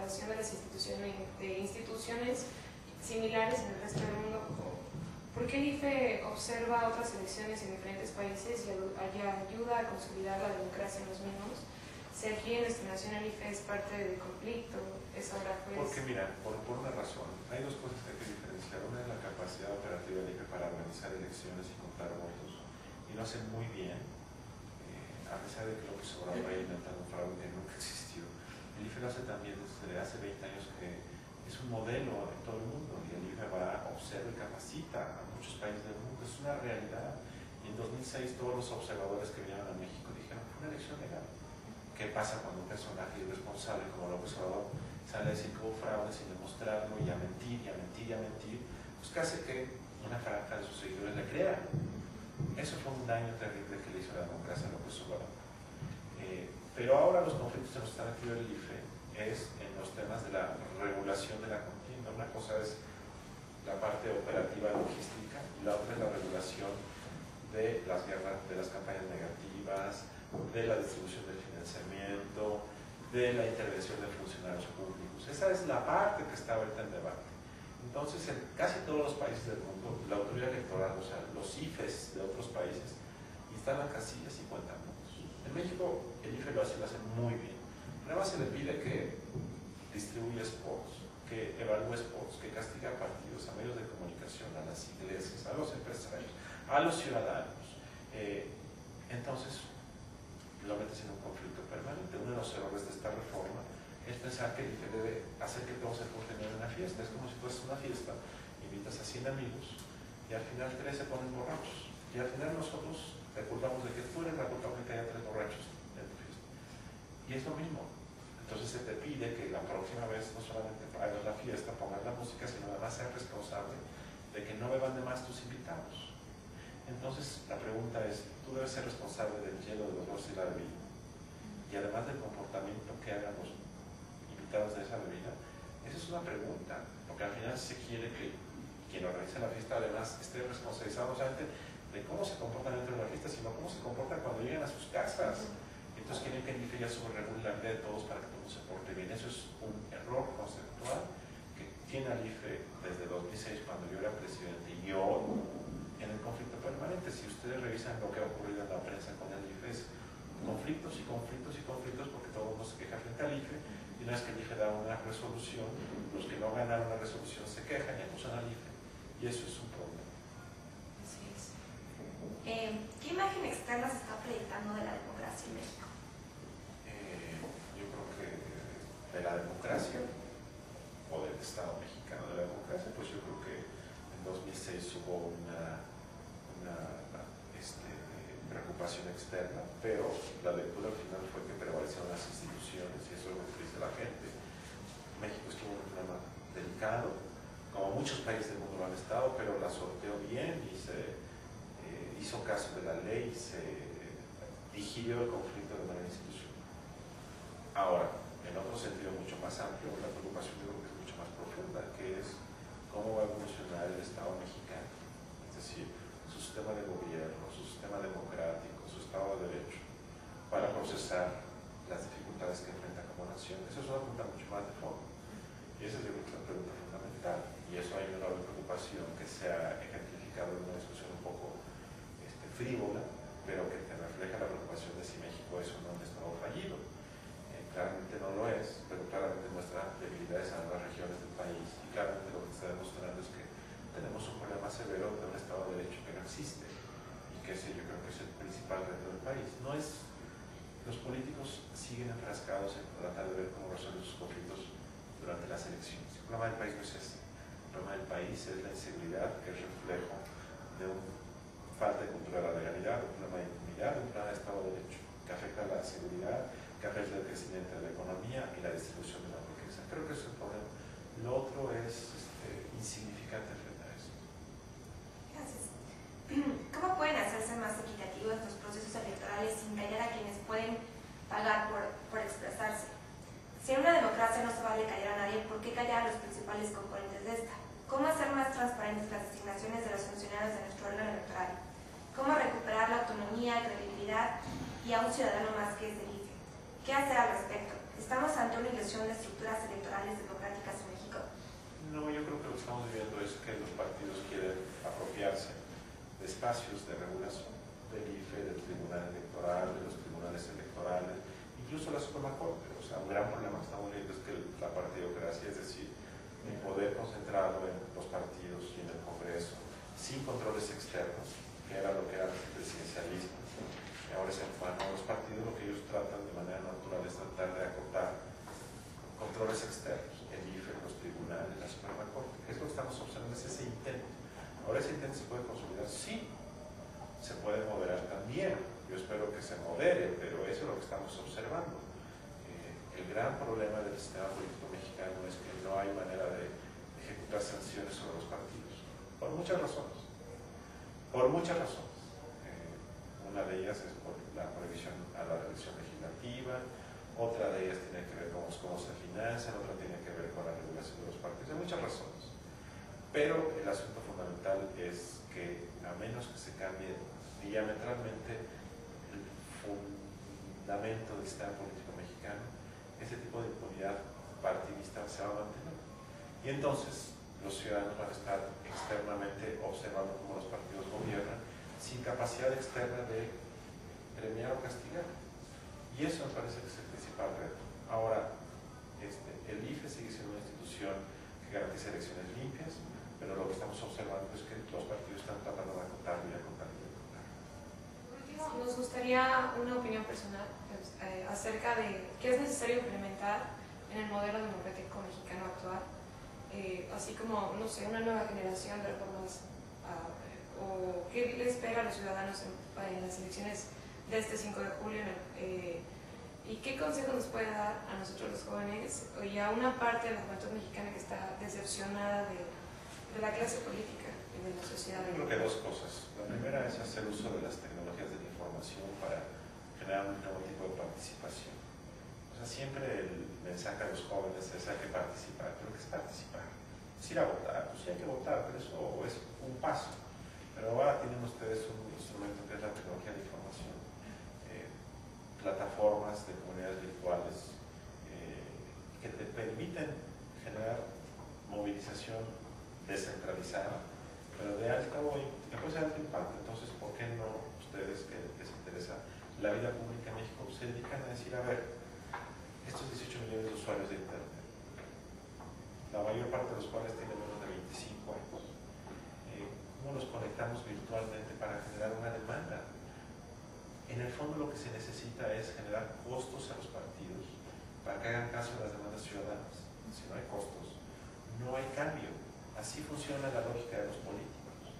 comparación de las instituciones similares en el resto del mundo. ¿Por qué el IFE observa otras elecciones en diferentes países y ayuda a consolidar la democracia en los mismos? Si aquí en nuestra nación el IFE es parte del conflicto, es ahora juez. Porque mira, por una razón, hay dos cosas que hay que diferenciar. Una es la capacidad operativa del IFE para organizar elecciones y contar votos, y lo hacen muy bien, a pesar de que López Obrador haya inventado un fraude que nunca existió. El IFE lo hace también desde hace 20 años, que es un modelo en todo el mundo, y el IFE va, observa y capacita a muchos países del mundo. Es una realidad. Y en 2006 todos los observadores que vinieron a México dijeron: fue una elección legal. ¿Qué pasa cuando un personaje irresponsable como López Obrador sale a decir que hubo fraude sin demostrarlo, y a mentir, y a mentir, y a mentir? Pues que hace que una franja de sus seguidores le crean. Eso fue un daño terrible que le hizo a la democracia a López Obrador. Pero ahora los conflictos en los que está metido el IFE es en los temas de la regulación de la contienda. Una cosa es la parte operativa logística, y la otra es la regulación de las guerras, de las campañas negativas, de la distribución del financiamiento, de la intervención de funcionarios públicos. Esa es la parte que está ahorita en debate. Entonces, en casi todos los países del mundo, la autoridad electoral, o sea, los IFEs de otros países, instalan casillas y cuentan votos. En México, el IFE lo hace muy bien. Además, se le pide que distribuya spots, que evalúe spots, que castiga a partidos, a medios de comunicación, a las iglesias, a los empresarios, a los ciudadanos. Entonces, lo metes en un conflicto permanente. Uno de los errores de esta reforma es pensar que el IFE debe hacer que todo se porte en una fiesta. Es como si fuese una fiesta, invitas a 100 amigos y al final 3 se ponen borrachos. Y al final nosotros te culpamos de que tú eres la culpable de que haya 3 borrachos en tu fiesta. Y es lo mismo. Entonces se te pide que la próxima vez no solamente hagas la fiesta, pongas la música, sino además seas responsable de que no beban de más tus invitados. Entonces la pregunta es: tú debes ser responsable del hielo, de los rostros y la bebida, y además del comportamiento que hagan los invitados de esa bebida. Esa es una pregunta, porque al final se quiere que quien organiza la fiesta además esté responsabilizado no solamente de cómo se comportan dentro de la fiesta, sino cómo se comportan cuando llegan a sus casas. Entonces quieren que el IFE ya sobreregule la vida de todos para que todo se porte bien. Eso es un error conceptual que tiene al IFE desde 2006, cuando yo era presidente, y yo en el conflicto permanente. Si ustedes revisan lo que ha ocurrido en la prensa con el IFE, es conflictos y conflictos y conflictos, porque todo el mundo se queja frente al IFE, y una vez que el IFE da una resolución, los que no ganaron la resolución se quejan y acusan al IFE, y eso es un problema. Así es. ¿Qué imagen externa se está proyectando de la democracia en México? Yo creo que de la democracia, o del Estado mexicano de la democracia, pues yo creo que en 2006 hubo una preocupación externa, pero la lectura al final fue que prevalecieron las instituciones, y eso es lo que dice la gente. México estuvo en un problema delicado, como muchos países del mundo lo han estado, pero la sorteó bien y se hizo caso de la ley, se digirió el conflicto de manera institucional. Ahora, en otro sentido mucho más amplio, la preocupación yo creo que es mucho más profunda, que es cómo va a evolucionar el Estado mexicano, es decir, su sistema de gobierno, su sistema democrático, su Estado de Derecho, para procesar las dificultades que enfrenta como nación. Eso es una pregunta mucho más de fondo, y esa es yo creo que es la pregunta fundamental, y eso hay una enorme preocupación que se ha ejemplificado en una discusión un poco frívola, pero que te refleja la preocupación de si México es o no un Estado fallido. Claramente no lo es, pero claramente muestra debilidades en las regiones del país, y claramente lo que está demostrando es que tenemos un problema severo de un Estado de Derecho que no existe, y que ese yo creo que es el principal reto del país. No es, los políticos siguen enfrascados en tratar de ver cómo resolver sus conflictos durante las elecciones. El problema del país no es ese. El problema del país es la inseguridad, que es reflejo de una falta de cultura de la legalidad, un problema de impunidad, un problema de Estado de Derecho, que afecta a la seguridad, que afecta el crecimiento de la economía y la distribución de la riqueza. Creo que ese es el problema. Lo otro es insignificante frente a eso. Gracias. ¿Cómo pueden hacerse más equitativos los procesos electorales sin callar a quienes pueden pagar por expresarse? Si en una democracia no se vale callar a nadie, ¿por qué callar a los principales componentes de esta? ¿Cómo hacer más transparentes las designaciones de los funcionarios de nuestro órgano electoral? ¿Cómo recuperar la autonomía, credibilidad y a un ciudadano más que es del IFE? ¿Qué hacer al respecto? ¿Estamos ante una ilusión de estructura estructuras electorales democráticas en México? No, yo creo que lo que estamos viviendo es que los partidos quieren apropiarse de espacios de regulación, del IFE, del Tribunal Electoral, de los tribunales electorales, incluso la Suprema Corte. O sea, un gran problema que estamos viendo es que la partidocracia, es decir, el poder concentrado en los partidos y en el Congreso, sin controles externos, que era lo que era el presidencialismo. Y ahora se van a los partidos, lo que ellos tratan de manera natural es tratar de acotar controles externos, el IFE, los tribunales, la Suprema Corte. Es lo que estamos observando, es ese intento. Ahora ese intento se puede consolidar, sí, se puede moderar también. Yo espero que se modere, pero eso es lo que estamos observando. El gran problema del sistema político mexicano es que no hay manera de ejecutar sanciones sobre los partidos, por muchas razones. Por muchas razones. Una de ellas es por la prohibición a la elección legislativa, otra de ellas tiene que ver con cómo se financian, otra tiene que ver con la regulación de los partidos, hay muchas razones. Pero el asunto fundamental es que, a menos que se cambie diametralmente el fundamento del sistema político mexicano, ese tipo de impunidad partidista se va a mantener. Y entonces los ciudadanos van a estar externamente observando cómo los partidos gobiernan, sin capacidad externa de premiar o castigar. Y eso me parece que es el principal reto. Ahora, el IFE sigue siendo una institución que garantiza elecciones limpias, pero lo que estamos observando es que los partidos están tratando de acotar y acotar y acotar. Por último, nos gustaría una opinión personal acerca de qué es necesario implementar en el modelo democrático mexicano actual, así como, no sé, una nueva generación de reformas, o qué le espera a los ciudadanos en las elecciones de este 5 de julio, y qué consejo nos puede dar a nosotros los jóvenes y a una parte de la juventud mexicana que está decepcionada de la clase política y de la sociedad. Yo creo que dos cosas. La primera es hacer uso de las tecnologías de la información para generar un nuevo tipo de participación. O sea, siempre el mensaje a los jóvenes es hay que participar. ¿Pero qué es participar? Es ir a votar. Pues sí hay que votar, pero eso es un paso. Pero ahora tienen ustedes un instrumento que es la tecnología de información, plataformas de comunidades virtuales que te permiten generar movilización descentralizada, pero de alto impacto. Entonces, ¿por qué no ustedes que les interesa la vida pública en México se dedican a decir, a ver, estos 18 millones de usuarios de Internet, la mayor parte de los cuales tienen menos de 25 años, ¿cómo los conectamos virtualmente para generar una demanda? En el fondo lo que se necesita es generar costos a los partidos para que hagan caso a las demandas ciudadanas. Si no hay costos, no hay cambio. Así funciona la lógica de los políticos.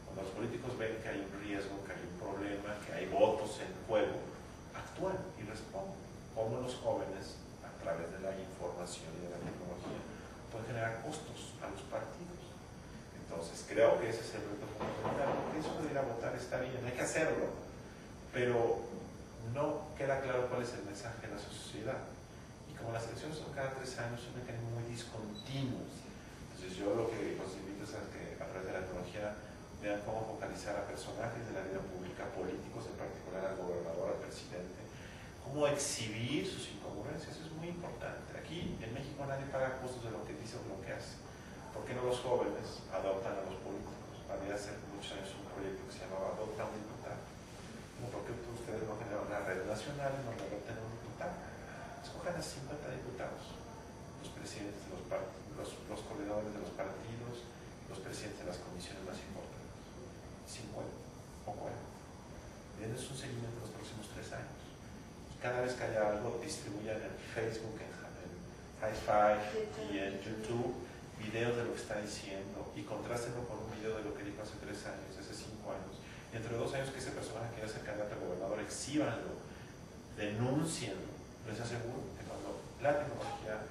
Cuando los políticos ven que hay un riesgo, que hay un problema, que hay votos en juego, actúan y responden. Como los jóvenes, a través de la información y de la tecnología, pueden generar costos a los partidos. Entonces, creo que ese es el reto fundamental, porque eso de ir a votar está bien, hay que hacerlo, pero no queda claro cuál es el mensaje de la sociedad. Y como las elecciones son cada 3 años, son mecanismos muy discontinuos. Entonces, yo lo que los invito es a que, a través de la tecnología, vean cómo focalizar a personajes de la vida pública, políticos, en particular al gobernador, al presidente, cómo exhibir sus incongruencias. Eso es muy importante. Aquí, en México, nadie paga costos de lo que dice o de lo que hace. ¿Por qué no los jóvenes adoptan a los políticos? Había hace muchos años un proyecto que se llamaba Adopta a un Diputado. ¿Por qué ustedes no generan una red nacional y no adoptan a un diputado? Escojan a 50 diputados, los presidentes de los partidos, los coordinadores de los partidos, los presidentes de las comisiones más importantes. 50 o 40. Denles un seguimiento en los próximos 3 años. Y cada vez que haya algo, distribuyan en Facebook, en High Five y en YouTube videos de lo que está diciendo y contrástenlo con un video de lo que dijo hace 3 años, hace 5 años. Dentro de 2 años que ese personaje quiera ser candidato a gobernador, exhíbanlo, denúncienlo. Les aseguro que cuando la tecnología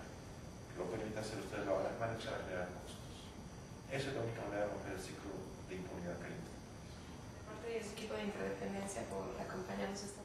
lo permita hacer, ustedes lo van a empezar a generar costos. Eso es la única manera de romper el ciclo de impunidad que hay. Parte de ese equipo de interdependencia por acompañarnos esta